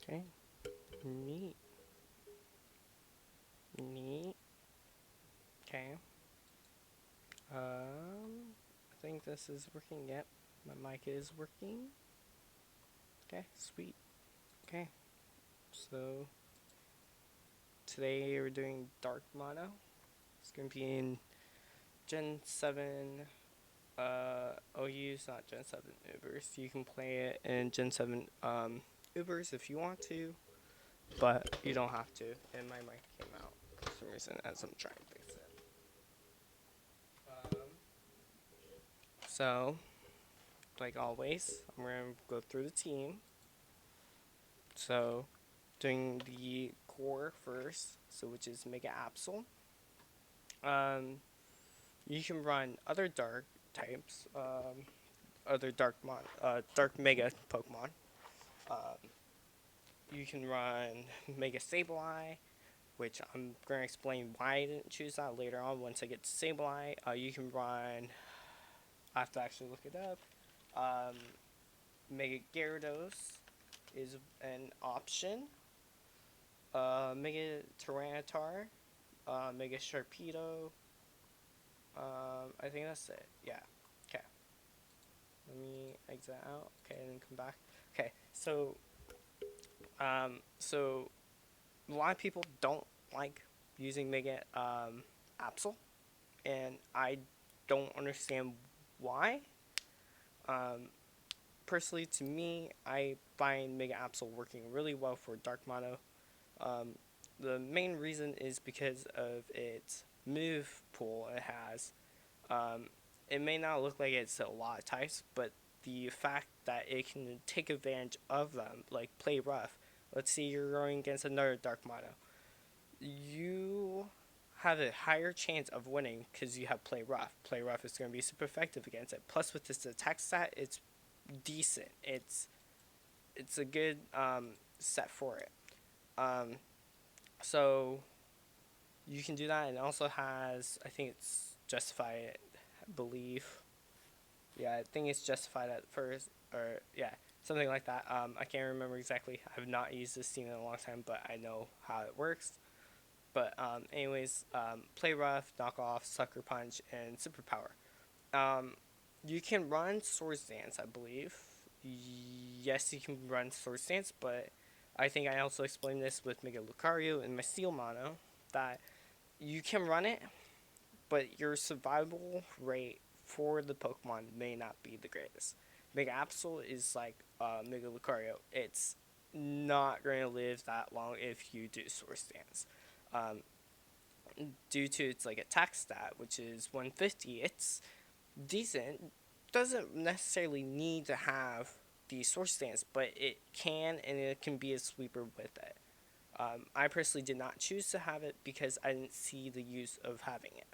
Okay. Neat. Neat. Okay. I think this is working. Yep. My mic is working. Okay, sweet. Okay. So today we're doing Dark Mono. It's gonna be in Gen 7 OUs, not Gen 7 Ubers. You can play it in Gen 7 Ubers if you want to, but you don't have to. And my mic came out for some reason as I'm trying to fix it. So, like always, I'm going to go through the team. So, doing the core first, so which is Mega Absol. You can run other dark types, other dark Mega Pokemon. Um, you can run Mega Sableye, which I'm going to explain why I didn't choose that later on once I get to Sableye. You can run, I have to actually look it up. Mega Gyarados is an option. Mega Tyranitar, Mega Sharpedo. I think that's it. Yeah. Okay. Let me exit out. Okay, and then come back. Okay. So a lot of people don't like using Mega Absol, and I don't understand why. Um, Personally, to me, I find Mega Absol working really well for Dark Mono. Um, the main reason is because of its move pool it has. Um, it may not look like it's a lot of types, but the fact that it can take advantage of them, like play rough. Let's say you're going against another Dark Mono. You have a higher chance of winning because you have play rough. Play rough is going to be super effective against it. Plus, with this attack stat, it's decent. It's a good set for it. Um, so you can do that, and it also has, I think it's justified, I believe. Yeah, I think it's justified at first, or yeah, something like that. I can't remember exactly. I've not used this team in a long time, but I know how it works. But anyways, play rough, knock off, sucker punch, and superpower. Um, you can run Swords Dance, I believe. Yes, you can run Swords Dance, but I think I also explained this with Mega Lucario and my Steel Mono that you can run it, but your survival rate for the Pokemon may not be the greatest. Mega Absol is like Mega Lucario. It's not going to live that long if you do Swords Dance. Um, Due to its like attack stat, which is 150, it's decent. Doesn't necessarily need to have the Swords Dance, but it can, and it can be a sweeper with it. I personally did not choose to have it because I didn't see the use of having it.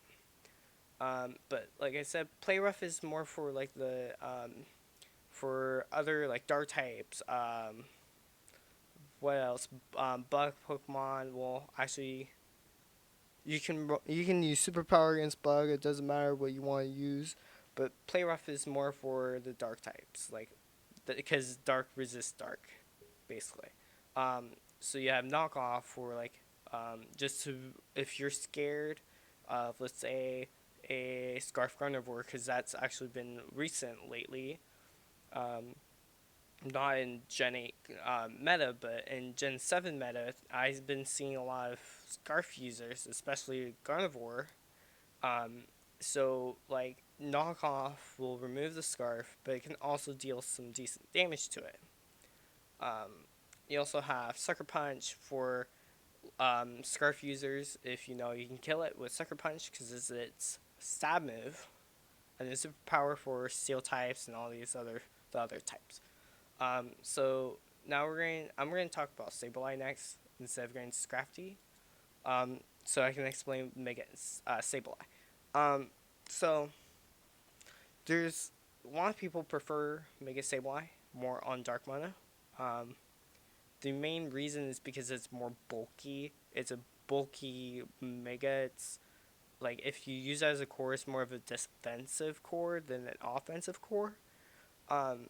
But like I said, play rough is more for like the for other like dark types. What else? Bug Pokemon. Well, actually, you can use Superpower against Bug. It doesn't matter what you want to use, but play rough is more for the dark types, like because dark resists dark, basically. So you have knockoff for like just to if you're scared of, let's say, a Scarf Carnivore, because that's actually been recent lately. Um, Not in Gen 8 meta, but in Gen 7 meta, I've been seeing a lot of Scarf users, especially Carnivore. Um, so, like, knockoff will remove the Scarf, but it can also deal some decent damage to it. You also have Sucker Punch for Scarf users. If you know you can kill it with Sucker Punch because it's its stab move, and it's Superpower for Steel types and all these the other types. So now I'm going to talk about Sableye next instead of going to Scrafty. So I can explain Mega Sableye. Um, so there's a lot of people prefer Mega Sableye more on Dark Mana. Um, the main reason is because it's more bulky. It's a bulky Mega. It's like if you use it as a core, it's more of a defensive core than an offensive core. Um,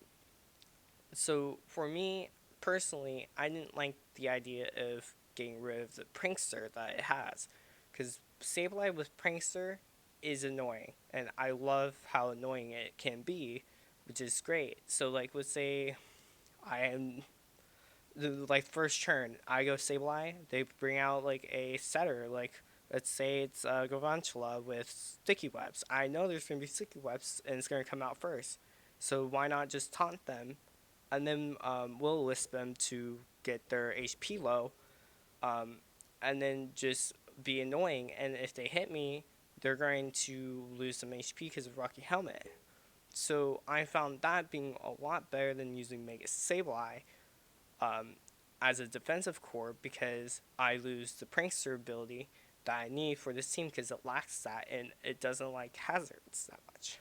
so for me personally, I didn't like the idea of getting rid of the Prankster that it has, because Sableye with Prankster is annoying, and I love how annoying it can be, which is great. So like, let's say I am like first turn, I go Sableye. They bring out like a setter, like let's say it's Gavantula with sticky webs. I know there's gonna be sticky webs, and it's gonna come out first. So why not just taunt them, and then Will-O-Wisp them to get their HP low, um, and then just be annoying. And if they hit me, they're going to lose some HP because of Rocky Helmet. So I found that being a lot better than using Mega Sableye um, as a defensive core, because I lose the Prankster ability that I need for this team because it lacks that and it doesn't like hazards that much.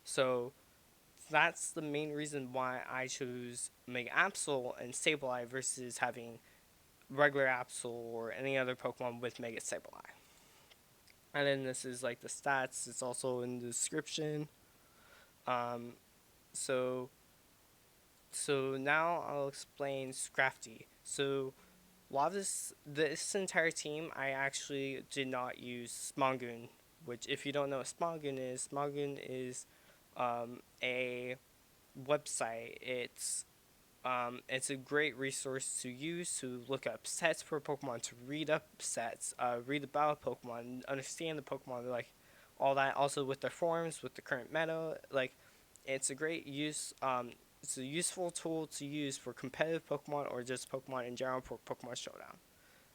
So that's the main reason why I chose Mega Absol and Sableye versus having regular Absol or any other Pokemon with Mega Sableye. And then this is like the stats. It's also in the description. Um, so so now I'll explain Scrafty. So a lot of this entire team, I actually did not use Smogoon, which if you don't know what Smogoon is a website. It's a great resource to use to look up sets for Pokemon, to read up sets, read about Pokemon, understand the Pokemon, like all that. Also with their forms, with the current meta, like it's a great use. It's a useful tool to use for competitive Pokemon or just Pokemon in general for Pokemon Showdown.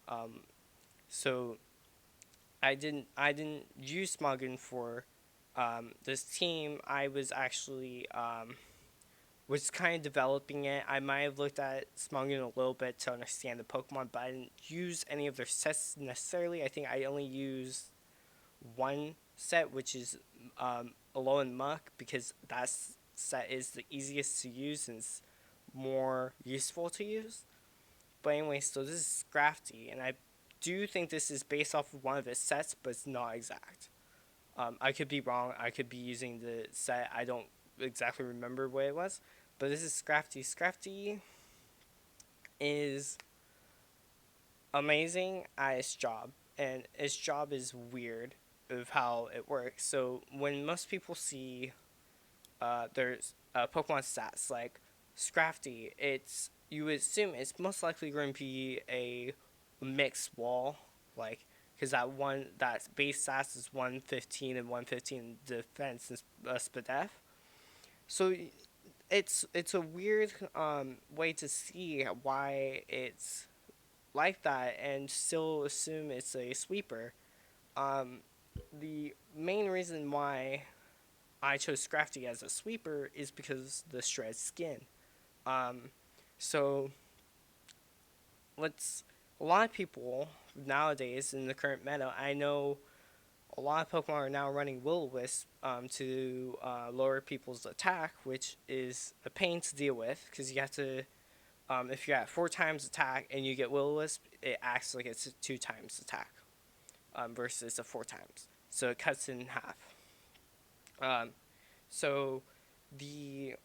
Um, so I didn't use Smogoon for this team. I was actually was kind of developing it. I might have looked at Smogoon a little bit to understand the Pokemon, but I didn't use any of their sets necessarily. I think I only used one set, which is Alolan and Muk, because that set is the easiest to use and it's more useful to use. But anyway, so this is Scrafty, and I do think this is based off of one of its sets, but it's not exact. I could be wrong. I could be using the set. I don't exactly remember what it was. But this is Scrafty. Scrafty is amazing at its job. And its job is weird of how it works. So when most people see there's Pokemon stats like Scrafty, you would assume it's most likely going to be a mixed wall, like because that base stats is 115 and 115 defense and Spadef. So it's a weird way to see why it's like that and still assume it's a sweeper. Um, the main reason why I chose Scrafty as a sweeper is because the shred skin. Um, so let's a lot of people nowadays in the current meta, I know a lot of Pokemon are now running Will-O-Wisp to lower people's attack, which is a pain to deal with because you have to. If you're at 4 times attack and you get Will-O-Wisp, it acts like it's 2 times attack versus a 4 times. So it cuts it in half. Um, so the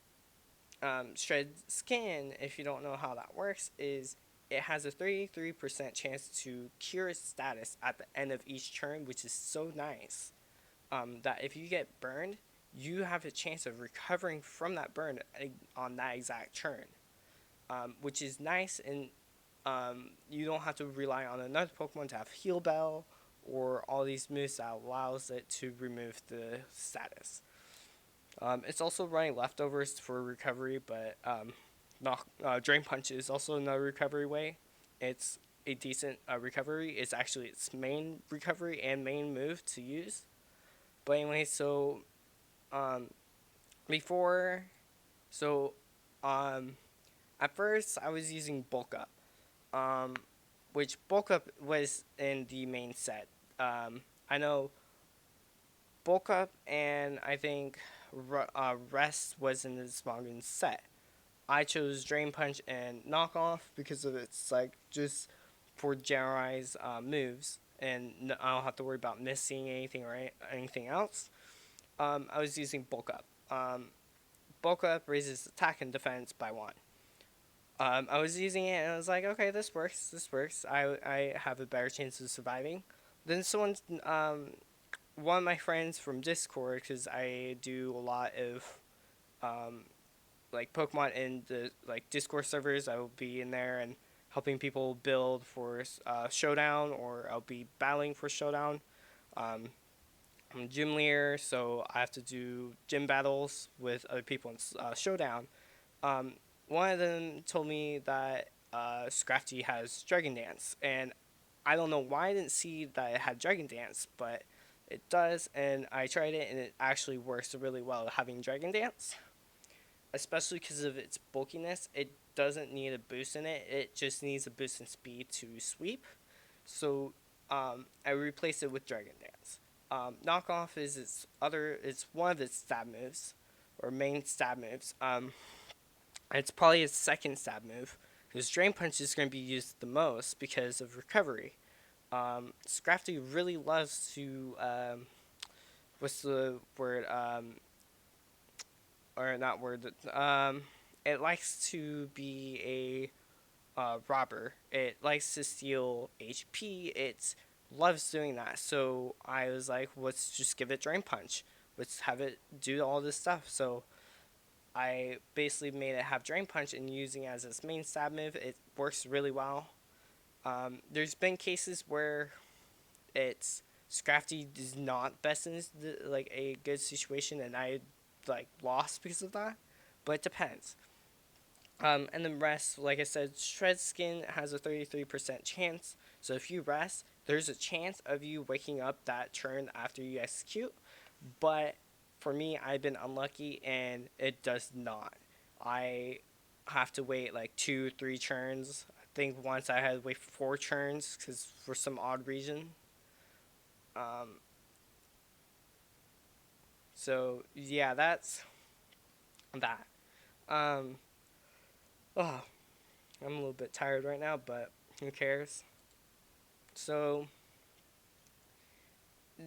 shred skin, if you don't know how that works, is it has a 33% chance to cure its status at the end of each turn, which is so nice. That if you get burned, you have a chance of recovering from that burn on that exact turn, which is nice, and you don't have to rely on another Pokemon to have Heal Bell or all these moves that allows it to remove the status. It's also running Leftovers for recovery, but Drain Punch is also another recovery way. It's a decent recovery. It's actually its main recovery and main move to use. But anyway, so um, before, so at first I was using Bulk Up, which Bulk Up was in the main set. I know Bulk Up and I think Rest was in the Smogoon set. I chose Drain Punch and Knockoff because of its like just for generalized moves, and I don't have to worry about missing anything or anything else. I was using Bulk Up. Bulk Up raises attack and defense by 1. I was using it and I was like, okay, this works. This works. I have a better chance of surviving. Then one of my friends from Discord, because I do a lot of um, like Pokemon in the like Discord servers. I will be in there and helping people build for Showdown, or I'll be battling for Showdown. Um, I'm a gym leader, so I have to do gym battles with other people in Showdown. Um, One of them told me that Scrafty has Dragon Dance, and I don't know why I didn't see that it had Dragon Dance, but it does, and I tried it, and it actually works really well having Dragon Dance, especially because of its bulkiness. It doesn't need a boost in it; it just needs a boost in speed to sweep. So I replaced it with Dragon Dance. Knockoff is it's one of its stab moves, or main stab moves. It's probably its second stab move, because Drain Punch is going to be used the most because of recovery. Scrafty really loves to what's the word or not word it likes to be a robber. It likes to steal HP. It loves doing that. So I was like, let's just give it Drain Punch. Let's have it do all this stuff. So I basically made it have Drain Punch and using it as its main stab move. It works really well. There's been cases where it's Scrafty is not best in like a good situation, and I like lost because of that. But it depends. And then rest, like I said, Shred Skin has a 33% chance. So if you rest, there's a chance of you waking up that turn after you execute. But for me, I've been unlucky and it does not. I have to wait like 2, 3 turns. I think once I had to wait 4 turns because for some odd reason. Um, so yeah, that's that. Um, oh, I'm a little bit tired right now, but who cares? So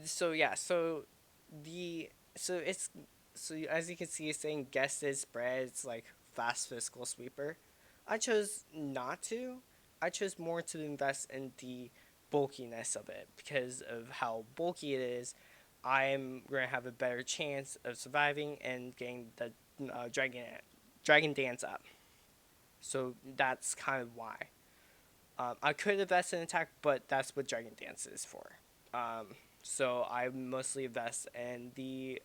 so yeah, so the so it's so as you can see, it's saying guested spreads like fast physical sweeper. I chose not to. I chose more to invest in the bulkiness of it because of how bulky it is. I'm going to have a better chance of surviving and getting the dragon dance up. So that's kind of why. I could invest in attack, but that's what Dragon Dance is for. Um, so I mostly invest in the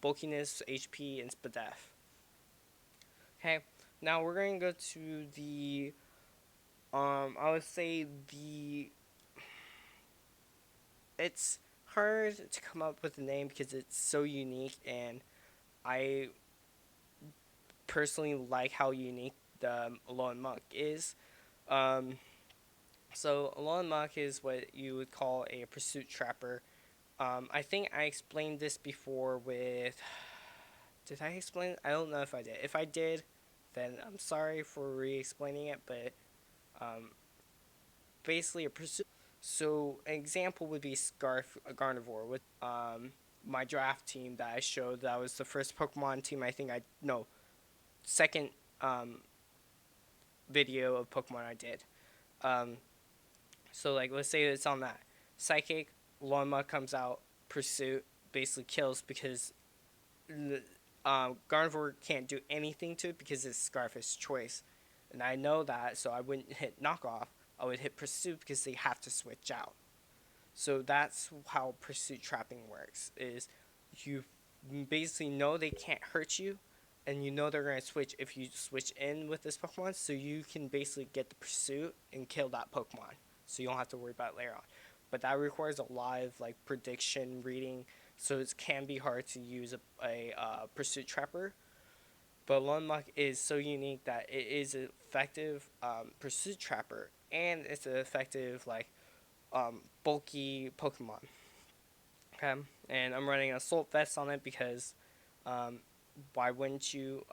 bulkiness, HP, and Spadef. Okay, now we're going to go to the, I would say it's hard to come up with a name because it's so unique, and I personally like how unique the Alolan Muk is. Um, so Alolan Muk is what you would call a pursuit trapper. I think I explained this before with. Did I explain? I don't know if I did. If I did, then I'm sorry for re-explaining it. But um, basically, a pursuit. So an example would be Scarf Gardevoir with my draft team that I showed. That was the first Pokemon team. I think I no second video of Pokemon I did. Um, so like let's say it's on that Psychic Loma comes out, Pursuit basically kills because Gardevoir can't do anything to it because it's Scarface's choice. And I know that, so I wouldn't hit Knockoff. I would hit Pursuit because they have to switch out. So that's how Pursuit trapping works, is you basically know they can't hurt you, and you know they're going to switch if you switch in with this Pokemon, so you can basically get the Pursuit and kill that Pokemon. So you don't have to worry about it later on. But that requires a lot of like prediction reading, so it can be hard to use a Pursuit Trapper. But Lundmuck is so unique that it is an effective Pursuit Trapper, and it's an effective like bulky Pokemon. Okay, and I'm running Assault Vest on it because um, why wouldn't you?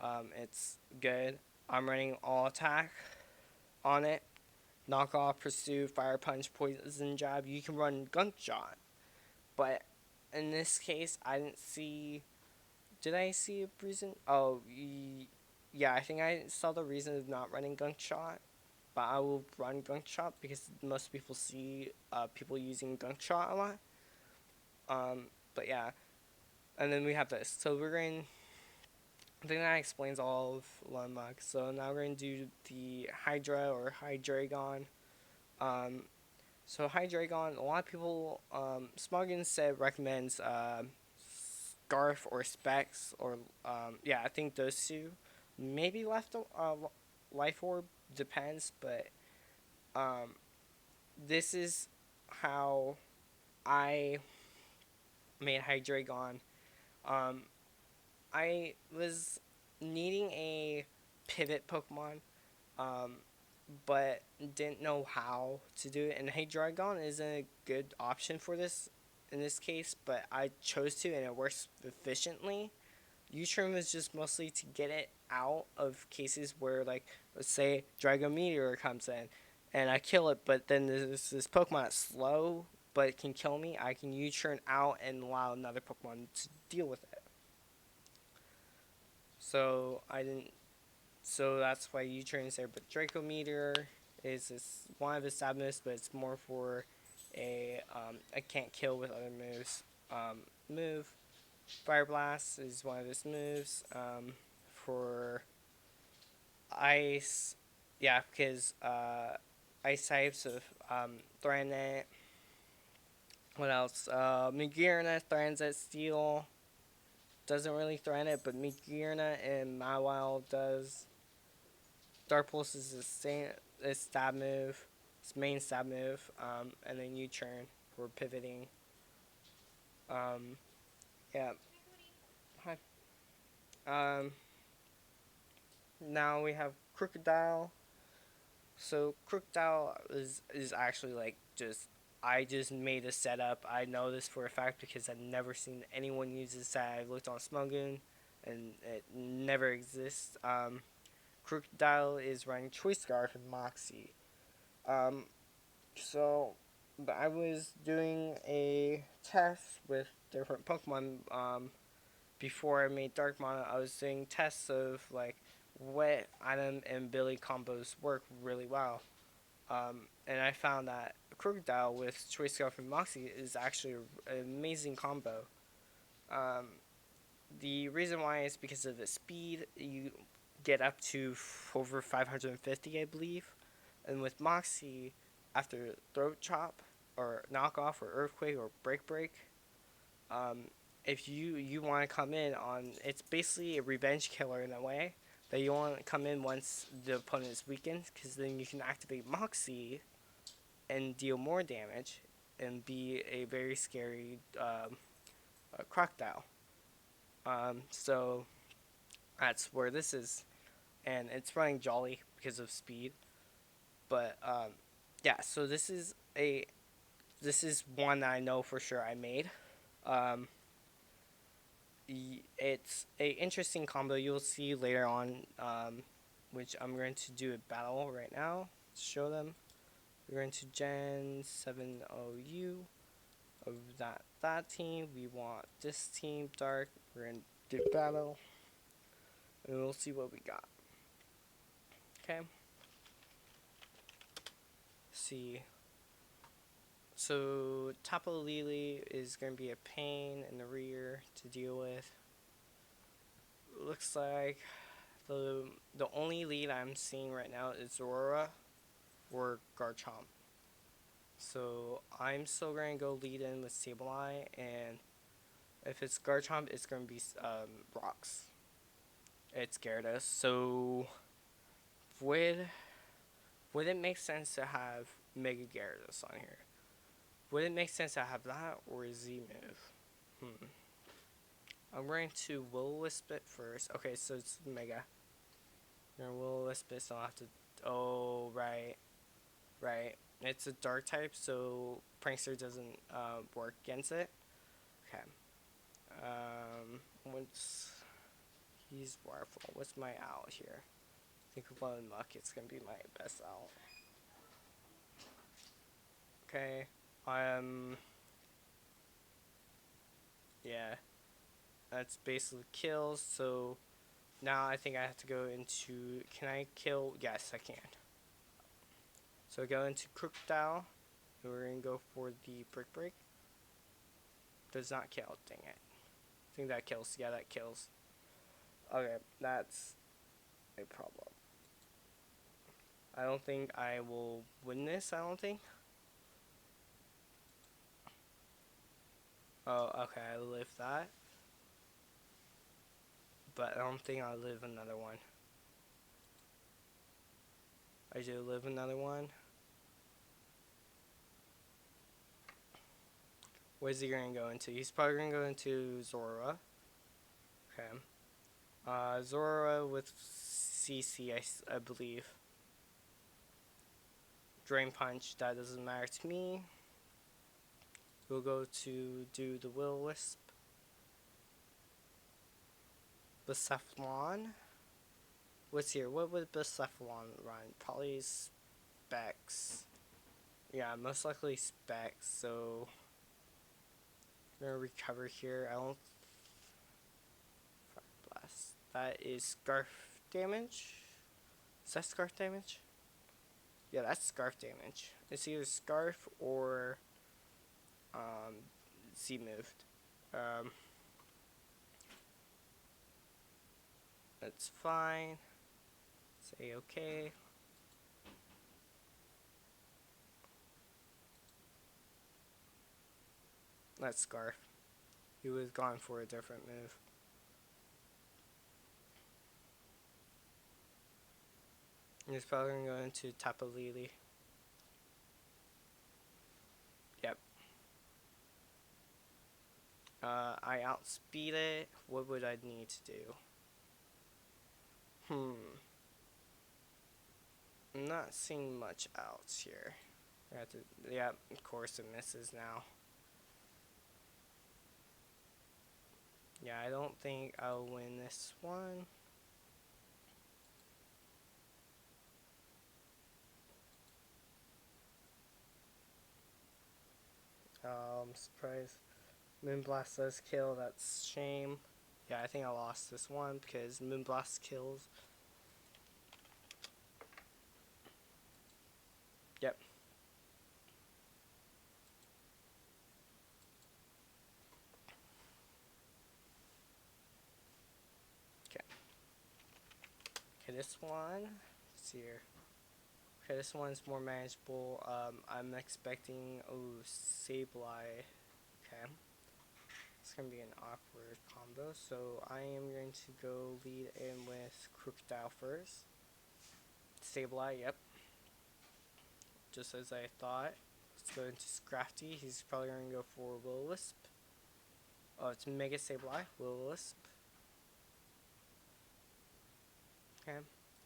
It's good. I'm running All Attack on it. Knock Off, Pursue, Fire Punch, Poison Jab. You can run Gunk Shot, but in this case, I didn't see. Did I see a reason? Oh, yeah, I think I saw the reason of not running Gunk Shot, but I will run Gunk Shot because most people see people using Gunk Shot a lot. But yeah, and then we have this. So we're going. I think that explains all of Landmark. So now we're going to do the Hydra or Hydreigon. Um, so Hydreigon, a lot of people, Smuggin said recommends Scarf or Specs or yeah, I think those two. Maybe Life Orb depends, but um, this is how I made Hydreigon. Um, I was needing a pivot Pokemon, um, but didn't know how to do it. And Hydreigon is a good option for this in this case, but I chose to, and it works efficiently. U-turn was just mostly to get it out of cases where, like, let's say Draco Meteor comes in, and I kill it, but then there's this Pokemon that's slow, but it can kill me. I can U-turn out and allow another Pokemon to deal with it. So I didn't. So that's why U-turn is there. But Draco Meteor is this one of his stab moves, but it's more for a I can't kill with other moves. Move. Fire Blast is one of his moves. For ice, yeah, because ice types of threaten it. What else? Migirna threatens at steel. Doesn't really threaten it, but Migirna and Mawile does. Dark Pulse is his same his stab move, his main stab move, and then U-turn for pivoting. Um, yeah. Hi. Um, now we have Krookodile. So Krookodile is actually like just I just made a setup. I know this for a fact because I've never seen anyone use this set. I've looked on Smogoon, and it never exists. Krookodile is running Choice Scarf and Moxie. Um, so I was doing a test with different Pokemon before I made Dark Mana. I was doing tests of like what item and Billy combos work really well. And I found that Krookodile with Choice Scarf and Moxie is actually an amazing combo. Um, the reason why is because of the speed. You get up to over 550, I believe. And with Moxie, after Throat Chop, or Knockoff, or Earthquake, or Break Break, um, if you want to come in on, it's basically a revenge killer in a way. That you want to come in once the opponent is weakened, because then you can activate Moxie and deal more damage, and be a very scary Crocodile. So that's where this is, and it's running Jolly because of speed. But yeah, so this is one that I know for sure I made. Um, it's a interesting combo you'll see later on, which I'm going to do a battle right now to show them. We're going to Gen 7 OU of that team. We want this team Dark. We're going to do battle, and we'll see what we got. Okay. See. So Tapu Lele is going to be a pain in the rear to deal with. Looks like the only lead I'm seeing right now is Aurora or Garchomp. So I'm still going to go lead in with Sableye, and if it's Garchomp, it's going to be Rocks. It's Gyarados. So would would it make sense to have Mega Gyarados on here? Would it make sense to have that or a Z move? I'm going to Will-O-Wisp it first. Okay, so it's Mega. You're Will-O-Wisp it, so I'll have to. Oh, right. Right. It's a dark type, so Prankster doesn't work against it. Okay. Once he's powerful. What's my owl here? I think of one Muck, it's gonna be my best owl. Okay. Yeah. That's basically kills, so Now I think I have to go into, can I kill? Yes, I can. So go into Krookodile. We're going to go for the Break. Does not kill, dang it. I think that kills. Yeah, that kills. Okay, that's a problem. I don't think I will win this, I don't think. Oh, okay, I live that. But I don't think I'll live another one. I do live another one. Where's he going to go into? He's probably going to go into Zora. Okay. Zora with CC, I believe. Drain Punch, that doesn't matter to me. We'll go to do the Will-O-Wisp. Bucephalon. What's here? What would Bucephalon run? Probably Specs. Yeah, most likely Specs, so I'm gonna recover here. I don't. Fire Blast. That is Scarf damage. Is that Scarf damage? Yeah, that's Scarf damage. It's either Scarf or Z moved. That's fine. Say okay. That's Scarf. He was gone for a different move. He's probably going to go into Tapu Lele. Yep. I outspeed it. What would I need to do? I'm not seeing much else here. I have to, yeah, of course it misses now. Yeah, I don't think I'll win this one. I'm surprised. Moonblast does kill, that's shame. Yeah, I think I lost this one because Moonblast kills. Yep. Okay. Okay, this one, let's see here. Okay, this one's more manageable. I'm expecting, Sableye. Okay. It's going to be an awkward combo, so I am going to go lead in with Krookodile first. Sableye, yep. Just as I thought. Let's go into Scrafty. He's probably going to go for Will-O-Wisp. Oh, it's Mega Sableye, Will-O-Wisp. Okay,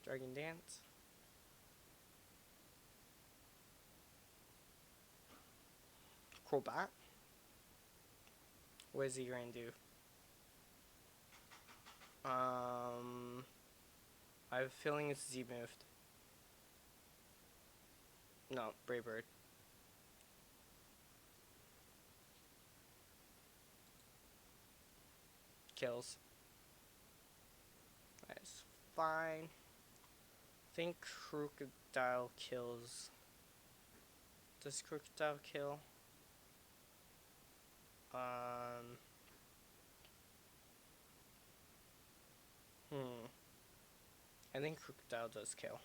Dragon Dance. Crobat. What is he going to do? I have a feeling it's Z moved. No, Brave Bird. Kills. That's fine. I think Krookodile kills. Does Krookodile kill? I think Krookodile does kill.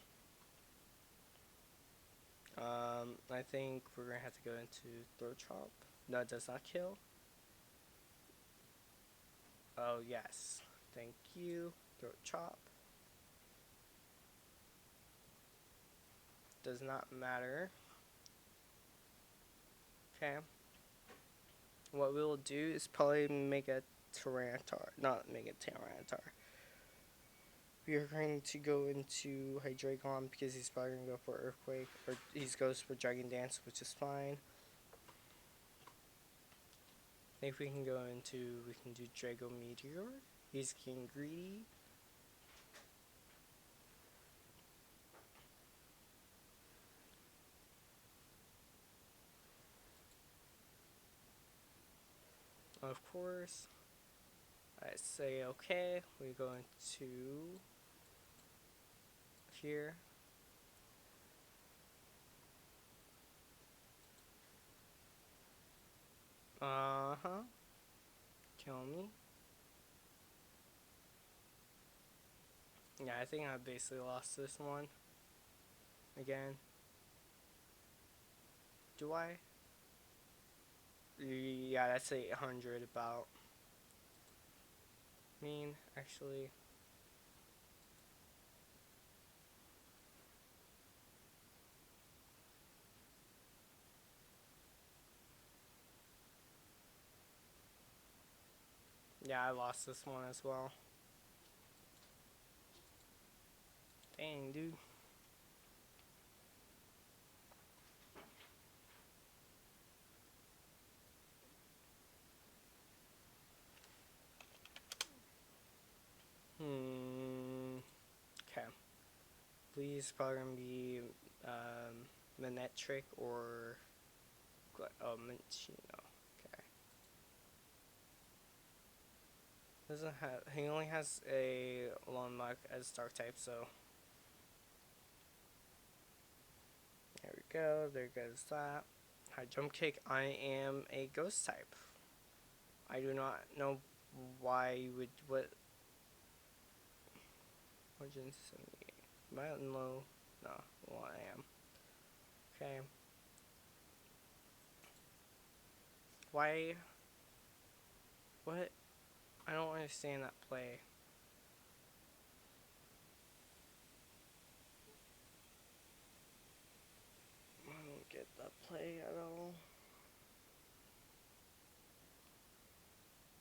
I think we're gonna have to go into Throat Chop. No, it does not kill. Oh, yes. Thank you. Throat Chop. Does not matter. Okay. What we'll do is probably make a Tyranitar. Not make a Tyranitar. We are going to go into Hydreigon because he's probably going to go for Earthquake. Or he goes for Dragon Dance, which is fine. I think we can go into, we can do Draco Meteor. He's getting greedy. Of course. I say okay, we go into here. Uh-huh. Kill me. Yeah, I think I basically lost this one. Again. Do I? Yeah, that's 800 about. Actually. Yeah, I lost this one as well. Dang, dude. Okay. Please probably gonna be Monotype or Minchino. Okay. Doesn't have. He only has a Lone Muk as Dark type, so there we go. There goes that. Hi, Jump Kick. I am a Ghost type. I do not know why you would. What? 178. Mountain low. No, well, I am. Okay. Why? What? I don't understand that play. I don't get that play at all.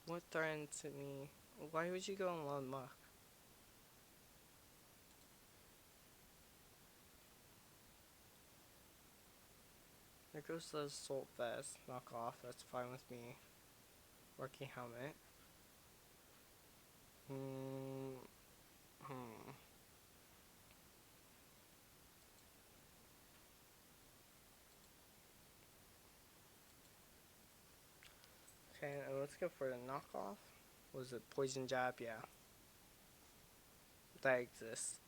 What threatens me? Why would you go on Lone Muk? There goes the Assault Vest. Knock off. That's fine with me. Working helmet. Okay, let's go for the knockoff. Was it Poison Jab? Yeah. That exists.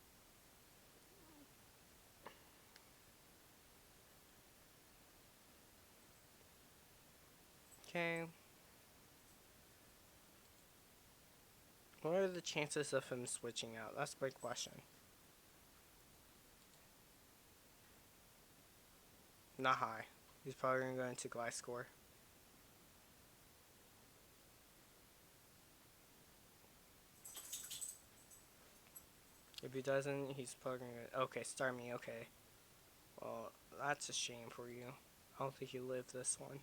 Okay. What are the chances of him switching out? That's my question. Not high. He's probably going to go into Gliscor. If he doesn't, he's probably going to... Okay, start me. Okay. Well, that's a shame for you. I don't think you live this one.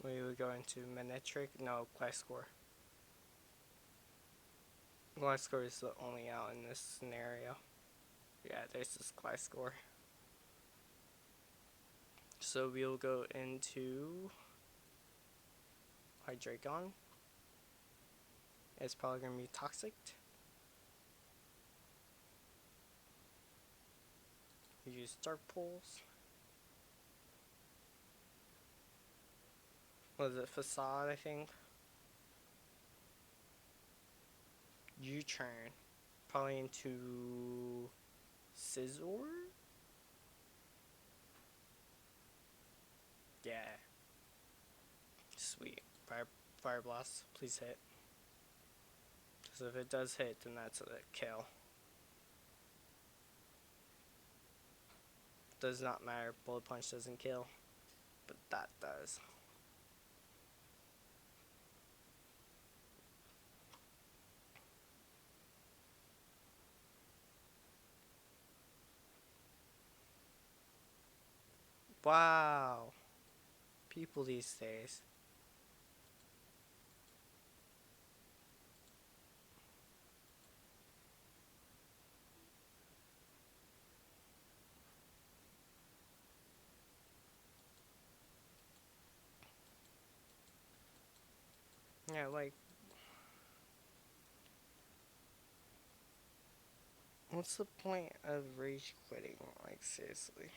We would go into Monotype. No, Gliscor. Gliscor is the only out in this scenario. Yeah, there's this Gliscor. So we'll go into Hydreigon. It's probably going to be Toxic. We use Dark Pulse. Was it Facade, I think? U-turn. Probably into Scizor? Yeah. Sweet. Fire Blast. Please hit. Because if it does hit, then that's a kill. Does not matter. Bullet Punch doesn't kill. But that does. Wow. People these days. Yeah, like... What's the point of rage quitting? Like, seriously.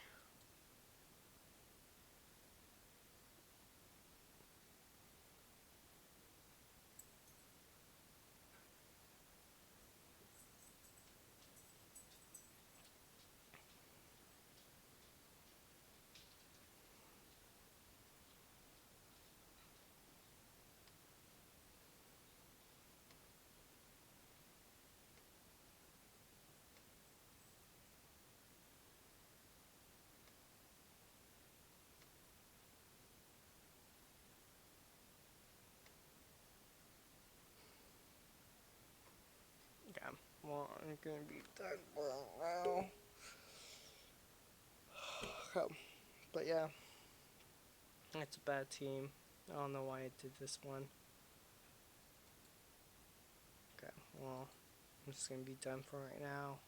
well, I'm gonna be done for now. Okay. But yeah, it's a bad team. I don't know why I did this one. Okay, well, I'm just gonna be done for right now.